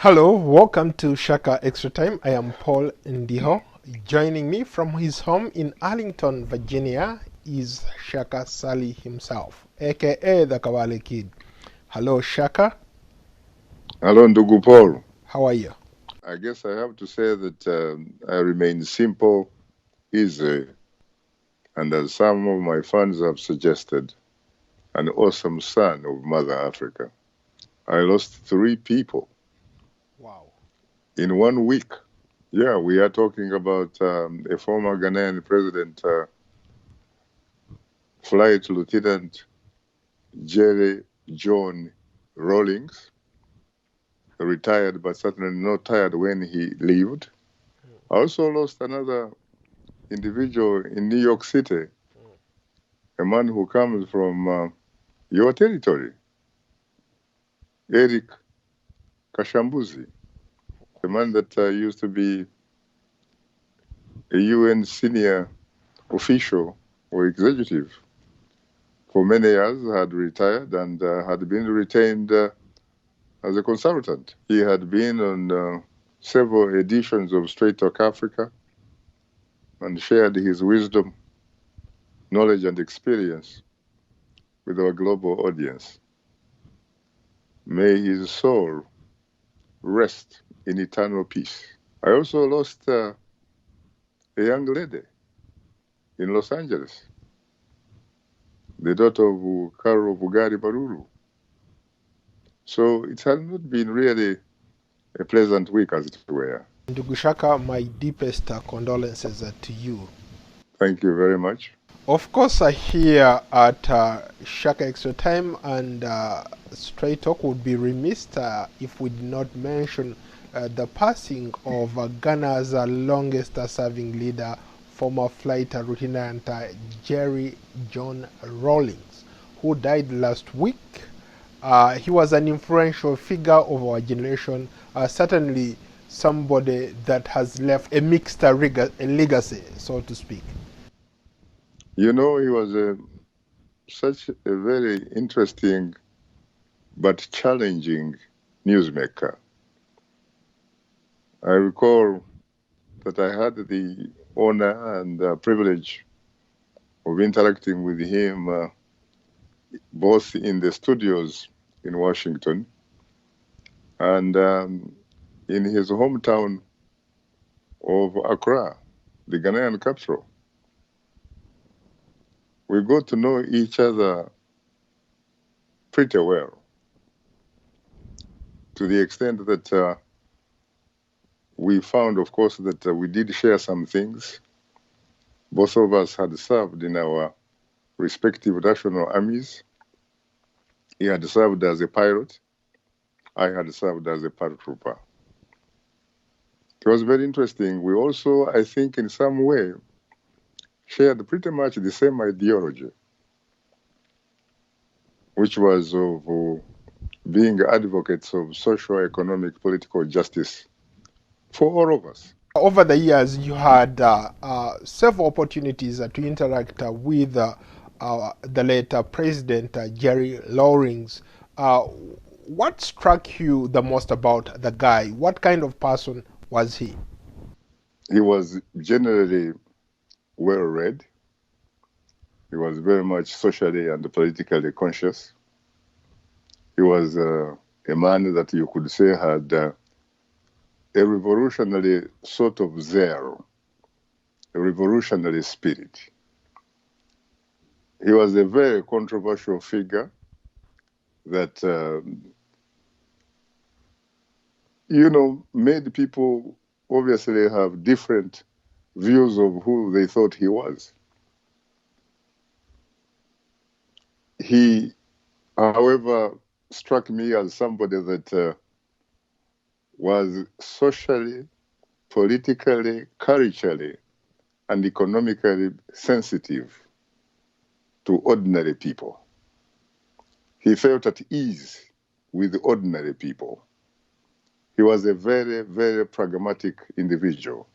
Hello, welcome to Shaka Extra Time. I am Paul Nhido. Joining me from his home in Arlington, Virginia is Shaka Ssali himself, aka the Kawale Kid. Hello, Shaka. Hello, Ndugu Paul. How are you? I guess I have to say that I remain simple, easy, and as some of my fans have suggested, an awesome son of Mother Africa. I lost three people Wow. in 1 week. Yeah, we are talking about a former Ghanaian president, Flight Lieutenant Jerry John Rawlings, retired but certainly not tired when he lived. I also lost another individual in New York City, a man who comes from your territory, Eric Kashambuzi, a man that used to be a UN senior official or executive for many years, had retired and had been retained as a consultant. He had been on several editions of Straight Talk Africa and shared his wisdom, knowledge, and experience with our global audience. May his soul rest in eternal peace. I also lost a young lady in Los Angeles, the daughter of Carol Bugari Baruru. So it has not been really a pleasant week, as it were. Ndugu Shaka, my deepest condolences to you. Thank you very much. Of course, here at Shaka Extra Time and Straight Talk would be remiss if we did not mention the passing of Ghana's longest serving leader, former flight lieutenant Jerry John Rawlings, who died last week. He was an influential figure of our generation, certainly somebody that has left a mixed legacy, so to speak. You know, he was such a very interesting but challenging newsmaker. I recall that I had the honor and privilege of interacting with him both in the studios in Washington and in his hometown of Accra, the Ghanaian capital. We got to know each other pretty well, to the extent that we found, of course, that we did share some things. Both of us had served in our respective national armies. He had served as a pilot. I had served as a paratrooper. It was very interesting. We also, I think, in some way, shared pretty much the same ideology, which was of being advocates of social, economic, political justice for all of us. Over the years, you had several opportunities to interact with the late President Jerry Rawlings. What struck you the most about the guy? What kind of person was he? He was generally well read. He was very much socially and politically conscious. He was a man that you could say had a revolutionary sort of zeal, a revolutionary spirit. He was a very controversial figure that, made people obviously have different views of who they thought he was. He, however, struck me as somebody that was socially, politically, culturally, and economically sensitive to ordinary people. He felt at ease with ordinary people. He was a very, very pragmatic individual.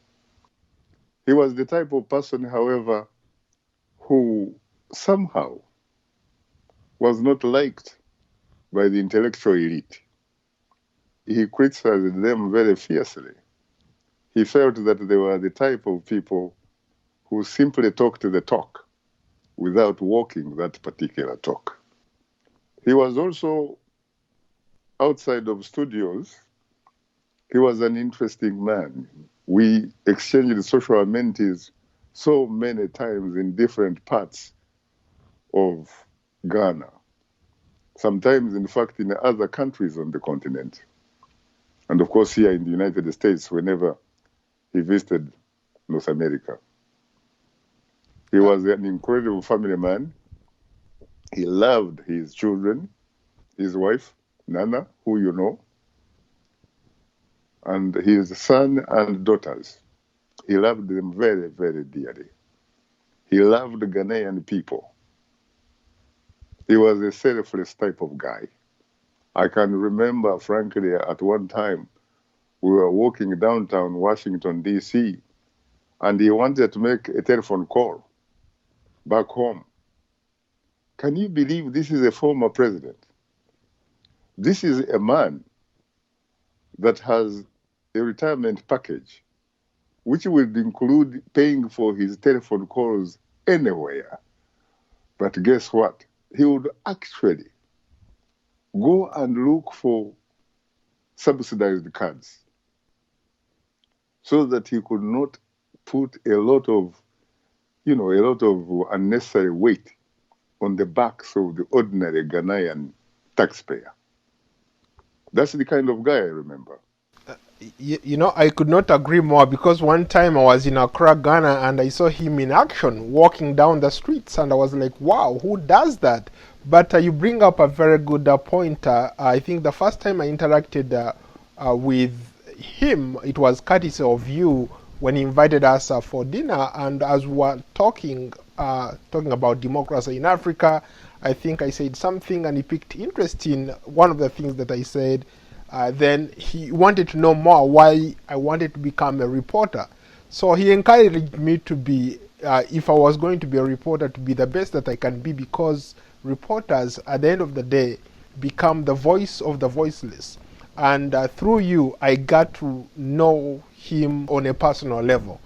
He was the type of person, however, who somehow was not liked by the intellectual elite. he criticized them very fiercely. He felt that they were the type of people who simply talked the talk without walking that particular talk. He was also, outside of studios, he was an interesting man. We exchanged social amenities so many times in different parts of Ghana, sometimes, in fact, in other countries on the continent. And of course, here in the United States, whenever he visited North America. He was an incredible family man. He loved his children, his wife, Nana, who you know, and his son and daughters. He loved them very, very dearly. He loved Ghanaian people. He was a selfless type of guy. I can remember, frankly, at one time, we were walking downtown Washington, D.C., and he wanted to make a telephone call back home. Can you believe this is a former president? This is a man that has a retirement package, which would include paying for his telephone calls anywhere. But guess what? He would actually go and look for subsidized cards so that he could not put a lot of unnecessary weight on the backs of the ordinary Ghanaian taxpayer. That's the kind of guy I remember. I could not agree more, because one time I was in Accra, Ghana, and I saw him in action walking down the streets, and I was like, wow, who does that? But you bring up a very good point. I think the first time I interacted with him, it was courtesy of you when he invited us for dinner, and as we were talking about democracy in Africa, I think I said something, and he picked interest in one of the things that I said. Then he wanted to know more why I wanted to become a reporter. So he encouraged me to be, if I was going to be a reporter, to be the best that I can be, because reporters, at the end of the day, become the voice of the voiceless. And through you, I got to know him on a personal level.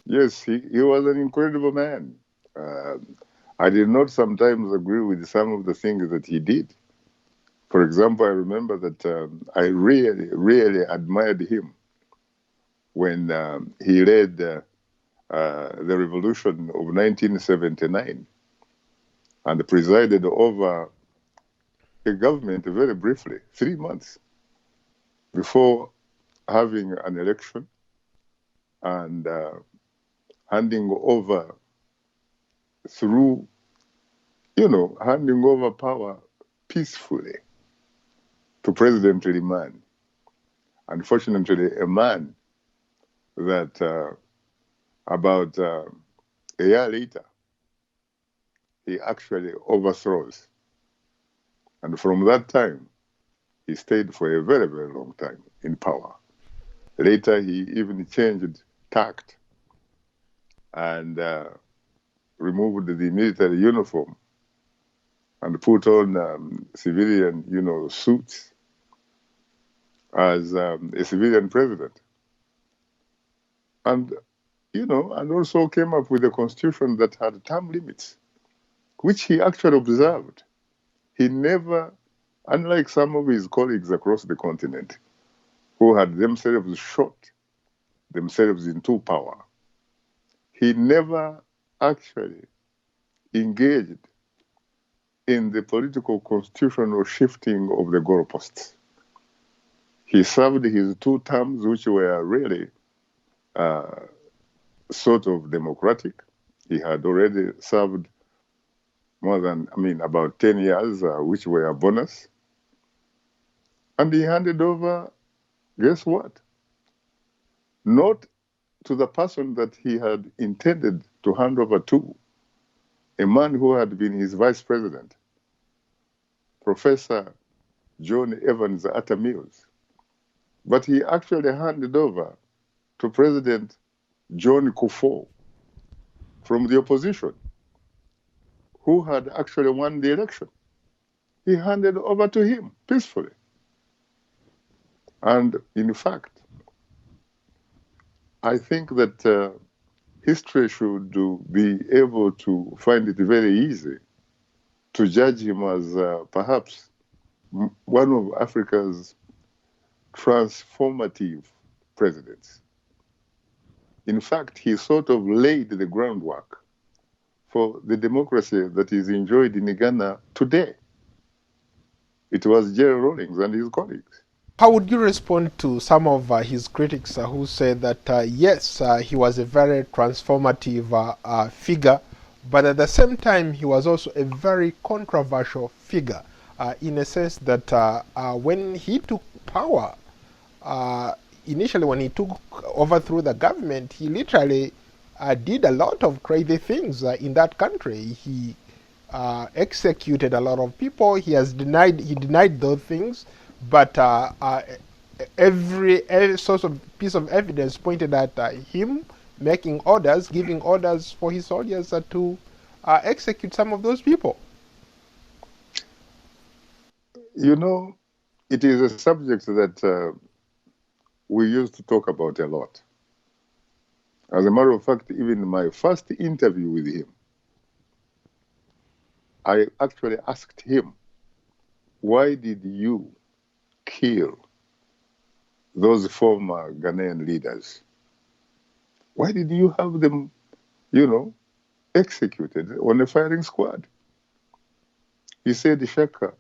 Yes, he was an incredible man. I did not sometimes agree with some of the things that he did. For example, I remember that I really, really admired him when he led the revolution of 1979 and presided over a government very briefly, 3 months before having an election and handing over power peacefully to President Liman. Unfortunately, a man that about a year later, he actually overthrows. And from that time, he stayed for a very, very long time in power. Later, he even changed tact and removed the military uniform and put on civilian, suits as a civilian president. And, and also came up with a constitution that had term limits, which he actually observed. He never, unlike some of his colleagues across the continent, who had themselves shot themselves into power, he never actually engaged in the political constitutional shifting of the goalposts. He served his 2 terms, which were really sort of democratic. He had already served about 10 years, which were a bonus. And he handed over, guess what? Not to the person that he had intended to hand over to, a man who had been his vice president, Professor John Evans Atta Mills. But he actually handed over to President John Kufuor from the opposition, who had actually won the election. He handed over to him peacefully. And in fact, I think that history should be able to find it very easy to judge him as perhaps one of Africa's transformative presidents. In fact, he sort of laid the groundwork for the democracy that is enjoyed in Ghana today. It was Jerry Rawlings and his colleagues. How would you respond to some of his critics who say that, yes, he was a very transformative figure, but at the same time, he was also a very controversial figure in a sense that when he took power, initially when he took overthrew the government, he literally did a lot of crazy things in that country. He executed a lot of people. He denied those things, but every source of piece of evidence pointed at him making orders, giving orders for his soldiers to execute some of those people. You know, it is a subject that we used to talk about a lot. As a matter of fact, even in my first interview with him, I actually asked him, why did you kill those former Ghanaian leaders? Why did you have them, executed on a firing squad? He said, Shaka,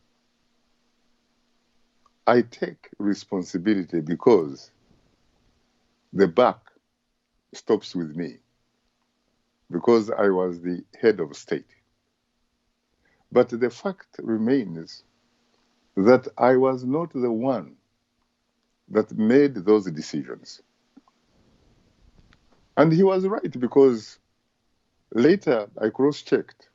I take responsibility because the buck stops with me, because I was the head of state. But the fact remains that I was not the one that made those decisions. And he was right, because later I cross-checked.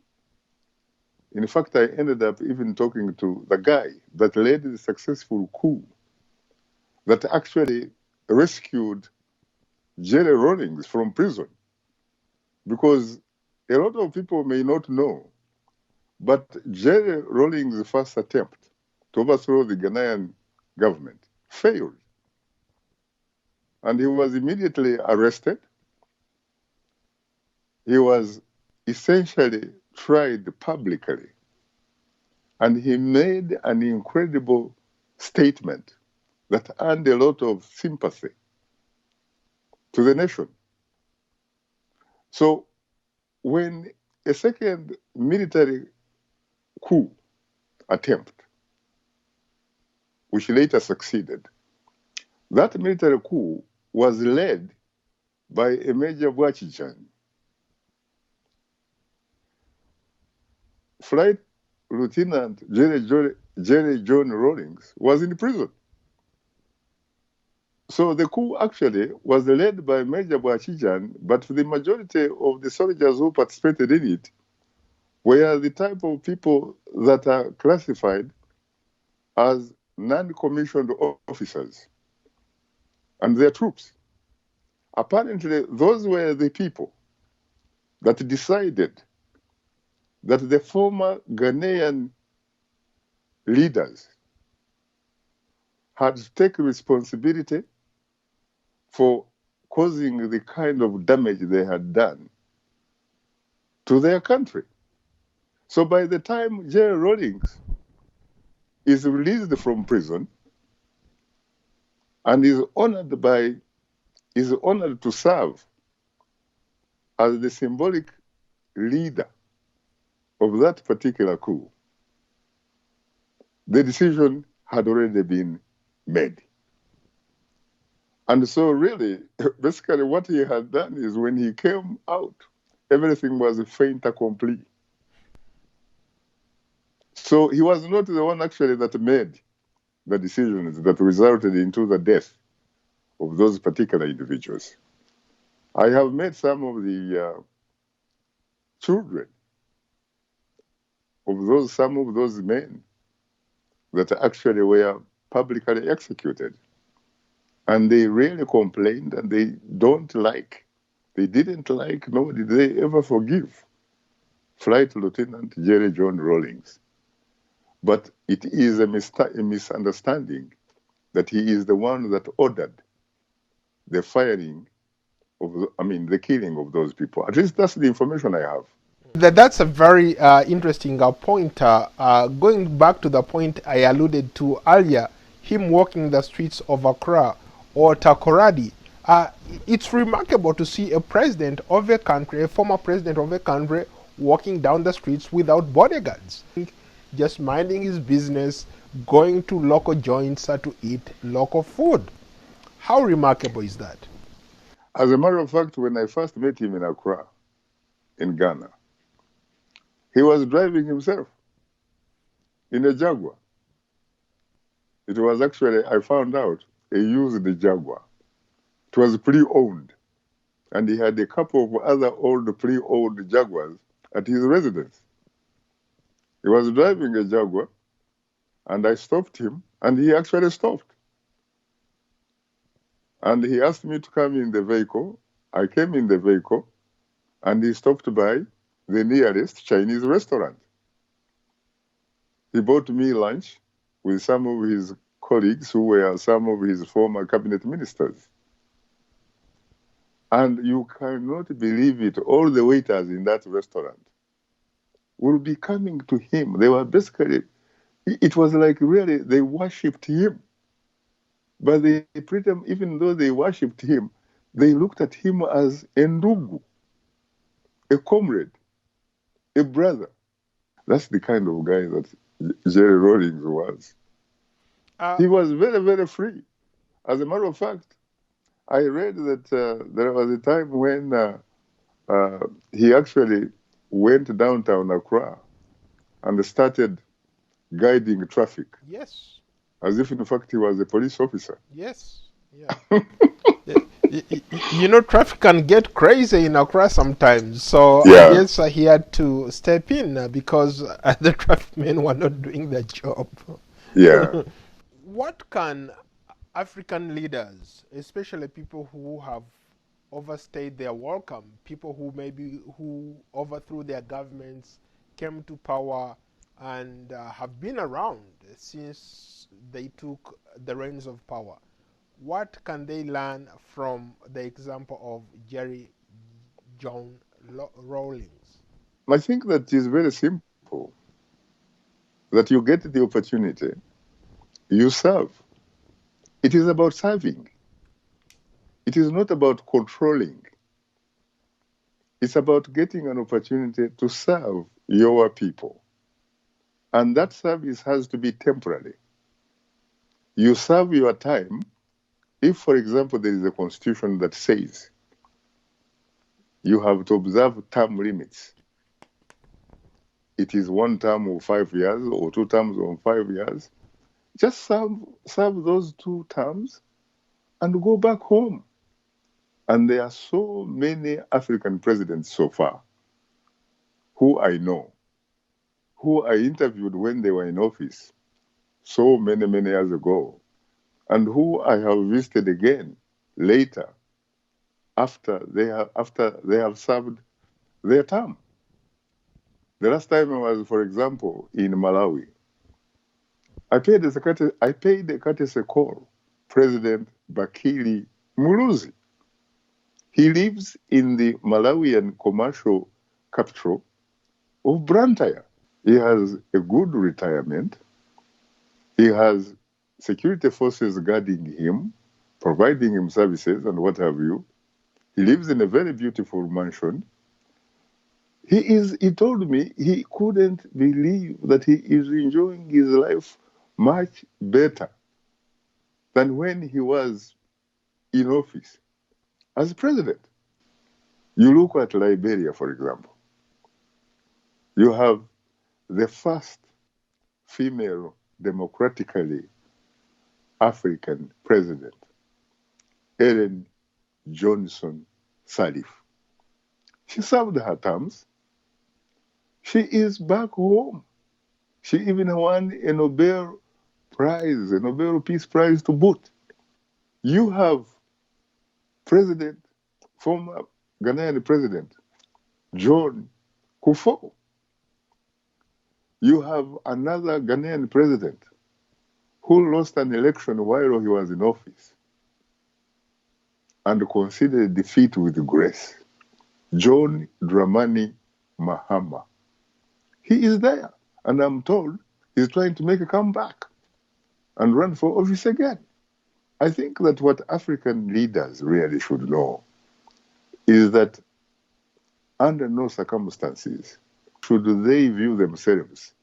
In fact, I ended up even talking to the guy that led the successful coup that actually rescued Jerry Rawlings from prison. Because a lot of people may not know, but Jerry Rawlings' first attempt to overthrow the Ghanaian government failed. And he was immediately arrested. He was essentially tried publicly. And he made an incredible statement that earned a lot of sympathy to the nation. So when a second military coup attempt, which later succeeded, that military coup was led by a Major Bwachichan. Flight Lieutenant Jerry John Rawlings was in prison. So the coup actually was led by Major Bwachichan, but the majority of the soldiers who participated in it were the type of people that are classified as non-commissioned officers and their troops. Apparently, those were the people that decided that the former Ghanaian leaders had to take responsibility for causing the kind of damage they had done to their country. So by the time Jerry Rawlings is released from prison and is honored to serve as the symbolic leader of that particular coup, the decision had already been made. And so really, basically what he had done is when he came out, everything was a fait accompli. So he was not the one actually that made the decisions that resulted into the death of those particular individuals. I have met some of the children of some of those men that actually were publicly executed. And they really complained, and they didn't like, nor did they ever forgive Flight Lieutenant Jerry John Rawlings. But it is a misunderstanding that he is the one that ordered the firing of, the killing of those people. At least that's the information I have. That's a very interesting point. Going back to the point I alluded to earlier, him walking the streets of Accra or Takoradi, it's remarkable to see a president of a country, a former president of a country, walking down the streets without bodyguards, just minding his business, going to local joints to eat local food. How remarkable is that? As a matter of fact, when I first met him in Accra, in Ghana, he was driving himself in a Jaguar. It was actually, I found out, a used Jaguar. It was pre-owned. And he had a couple of other old pre-owned Jaguars at his residence. He was driving a Jaguar, and I stopped him, and he actually stopped. And he asked me to come in the vehicle. I came in the vehicle, and he stopped by the nearest Chinese restaurant. He bought me lunch with some of his colleagues who were some of his former cabinet ministers. And you cannot believe it, all the waiters in that restaurant will be coming to him. They were basically, it was like really, they worshipped him. But they even though they worshipped him, they looked at him as a ndugu, a comrade, a brother. That's the kind of guy that Jerry Rawlings was. He was very, very free. As a matter of fact, I read that there was a time when he actually went downtown Accra and started guiding traffic. Yes. As if, in fact, he was a police officer. Yes. Yeah. You know, traffic can get crazy in Accra sometimes. So Yeah. I guess he had to step in because the traffic men were not doing their job. Yeah. What can African leaders, especially people who have overstayed their welcome, people who overthrew their governments, came to power, and have been around since they took the reins of power, what can they learn from the example of Jerry Rawlings? I think that is very simple. That you get the opportunity, you serve. It is about serving. It is not about controlling. It's about getting an opportunity to serve your people. And that service has to be temporary. You serve your time if, for example, there is a constitution that says you have to observe term limits. It is 1 term of 5 years or 2 terms of 5 years. Just serve those 2 terms and go back home. And there are so many African presidents so far who I know, who I interviewed when they were in office so many, many years ago, and who I have visited again later after they have served their term. The last time I was, for example, in Malawi, I paid a courtesy call, President Bakili Muluzi. He lives in the Malawian commercial capital of Blantyre. He has a good retirement. He has security forces guarding him, providing him services and what have you. He lives in a very beautiful mansion. He told me he couldn't believe that he is enjoying his life much better than when he was in office as president. You look at Liberia, for example. You have the first female democratically African president, Ellen Johnson Sirleaf. She served her terms. She is back home. She even won a Nobel Prize, a Nobel Peace Prize to boot. You have former Ghanaian president, John Kufuor. You have another Ghanaian president who lost an election while he was in office and considered defeat with grace, John Dramani Mahama. He is there, and I'm told he's trying to make a comeback and run for office again. I think that what African leaders really should know is that under no circumstances should they view themselves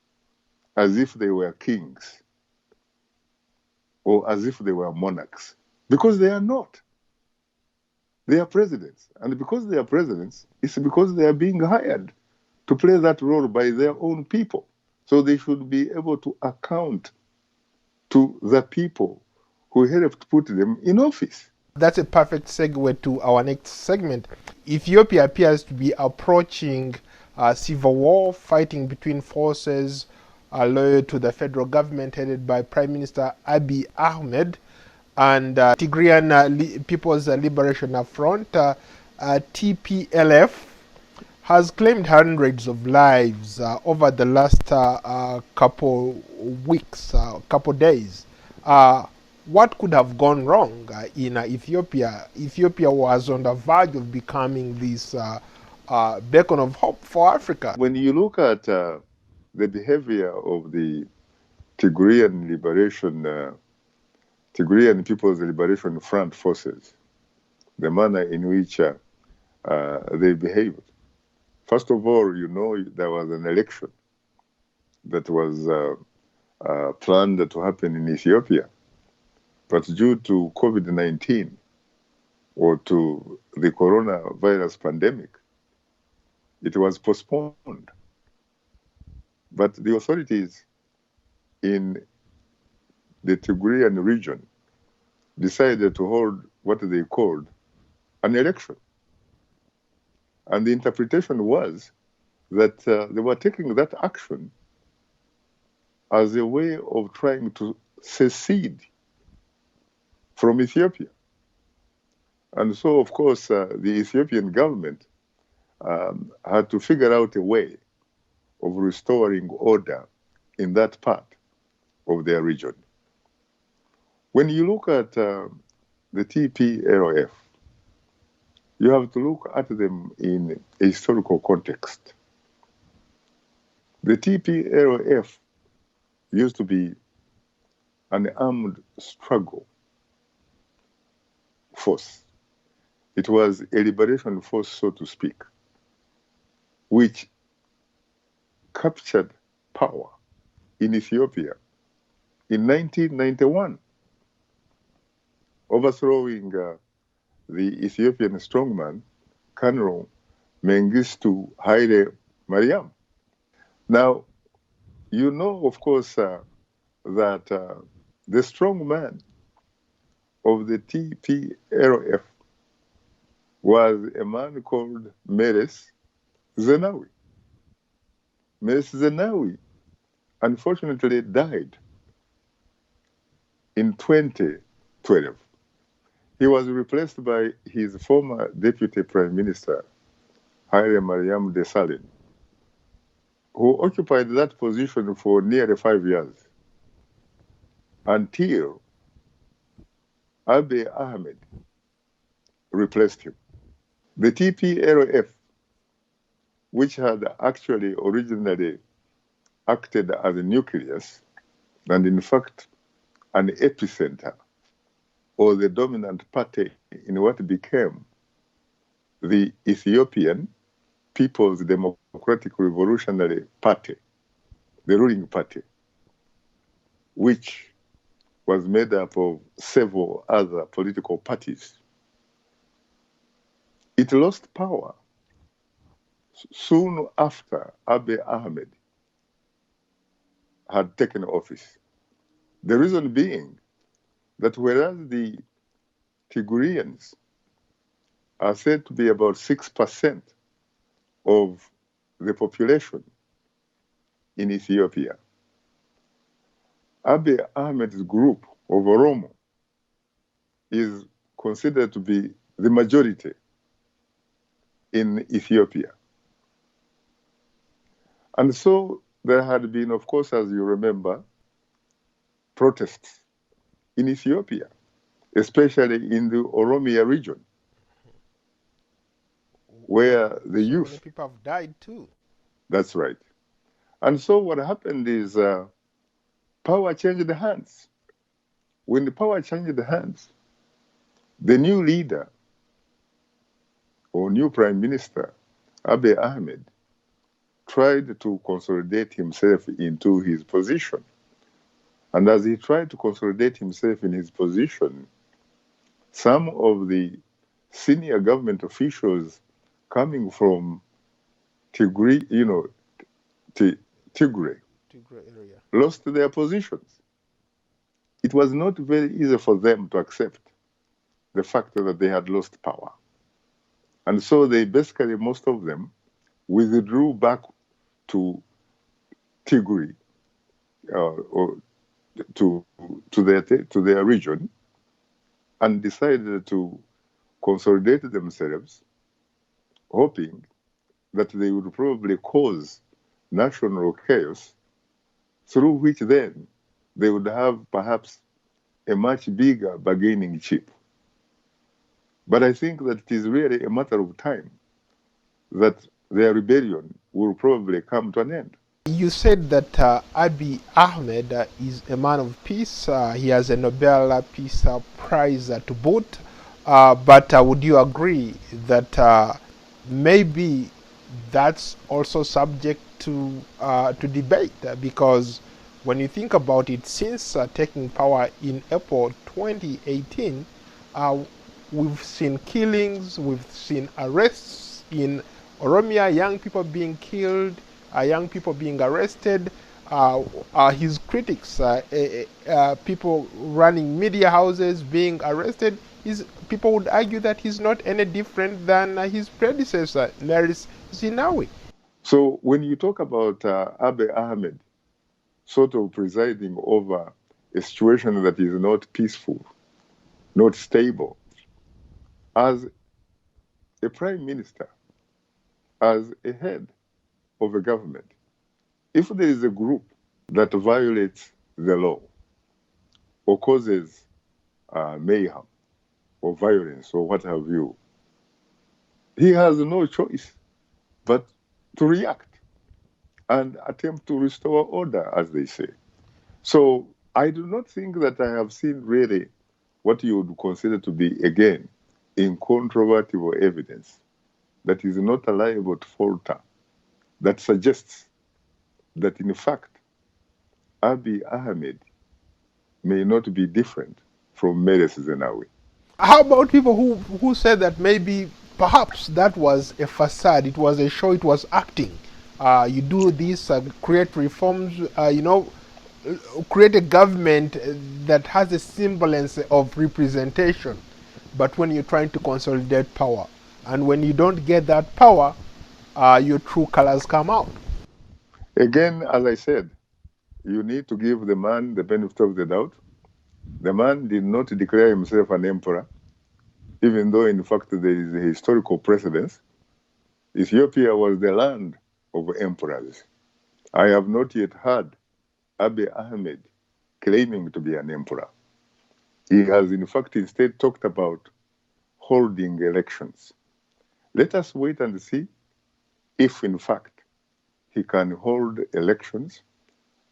as if they were kings or as if they were monarchs, because they are not. They are presidents. And because they are presidents, it's because they are being hired to play that role by their own people. So they should be able to account to the people who helped put them in office. That's a perfect segue to our next segment. Ethiopia appears to be approaching civil war, fighting between forces loyal to the federal government headed by Prime Minister Abiy Ahmed and Tigrayan People's Liberation Front, TPLF, has claimed hundreds of lives over the last couple weeks, couple days. What could have gone wrong in Ethiopia? Ethiopia was on the verge of becoming this beacon of hope for Africa. When you look at the behavior of the Tigrayan People's Liberation Front forces, the manner in which they behaved. First of all, you know, there was an election that was planned to happen in Ethiopia, but due to COVID-19 or to the coronavirus pandemic, it was postponed. But the authorities in the Tigrayan region decided to hold what they called an election. And the interpretation was that they were taking that action as a way of trying to secede from Ethiopia. And so, of course, the Ethiopian government had to figure out a way of restoring order in that part of their region. When you look at the TPLF, you have to look at them in a historical context. The TPLF used to be an armed struggle force. It was a liberation force, so to speak, which captured power in Ethiopia in 1991, overthrowing the Ethiopian strongman, Colonel Mengistu Haile Mariam. Now, you know, of course, that the strongman of the TPLF was a man called Meles Zenawi. Meles Zenawi unfortunately died in 2012. He was replaced by his former deputy prime minister, Haile Mariam Desalegn, who occupied that position for nearly 5 years until Abiy Ahmed replaced him. The TPLF, which had actually originally acted as a nucleus and in fact an epicenter or the dominant party in what became the Ethiopian People's Democratic Revolutionary Party, the ruling party, which was made up of several other political parties. It lost power soon after Abiy Ahmed had taken office. The reason being that whereas the Tigrayans are said to be about 6% of the population in Ethiopia, Abiy Ahmed's group of Oromo is considered to be the majority in Ethiopia. And so there had been, of course, as you remember, protests in Ethiopia, especially in the Oromia region, where the so youth... many people have died too. That's right. And so what happened is power changed hands. When the power changed hands, the new leader or new prime minister, Abiy Ahmed, tried to consolidate himself into his position. And as he tried to consolidate himself in his position, some of the senior government officials coming from Tigray, Tigray area. lost their positions. It was not very easy for them to accept the fact that they had lost power. And so they basically, most of them, withdrew back to Tigray or to their region and decided to consolidate themselves, hoping that they would probably cause national chaos, through which then they would have perhaps a much bigger bargaining chip. But I think that it is really a matter of time that their rebellion will probably come to an end. You said that Abiy Ahmed is a man of peace. He has a Nobel Peace Prize to boot. But would you agree that maybe that's also subject to debate? Because when you think about it, since taking power in April 2018, we've seen killings, we've seen arrests in Oromia, young people being killed, young people being arrested, his critics, people running media houses being arrested. People would argue that he's not any different than his predecessor, Meles Zenawi. So when you talk about Abiy Ahmed sort of presiding over a situation that is not peaceful, not stable, as a prime minister, as a head of a government, if there is a group that violates the law or causes mayhem or violence or what have you, he has no choice but to react and attempt to restore order, as they say. So I do not think that I have seen really what you would consider to be, again, incontrovertible evidence that is not liable to falter, that suggests that, in fact, Abiy Ahmed may not be different from Meles Zenawi. How about people who said that maybe perhaps that was a facade, it was a show, it was acting? You do this, create reforms, create a government that has a semblance of representation. But when you're trying to consolidate power, and when you don't get that power, your true colors come out. Again, as I said, you need to give the man the benefit of the doubt. The man did not declare himself an emperor, even though, in fact, there is a historical precedence. Ethiopia was the land of emperors. I have not yet heard Abiy Ahmed claiming to be an emperor. He has, in fact, instead talked about holding elections. Let us wait and see if, in fact, he can hold elections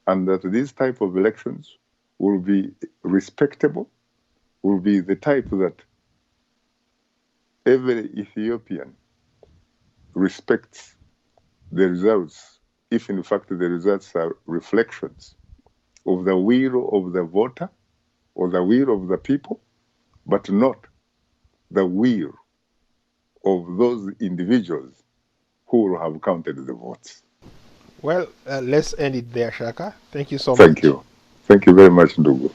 and that these type of elections will be respectable, will be the type that every Ethiopian respects the results, if in fact the results are reflections of the will of the voter or the will of the people, but not the will of those individuals who will have counted the votes. Well, let's end it there, Shaka. Thank you so much. Thank you. Thank you very much, Ndugu.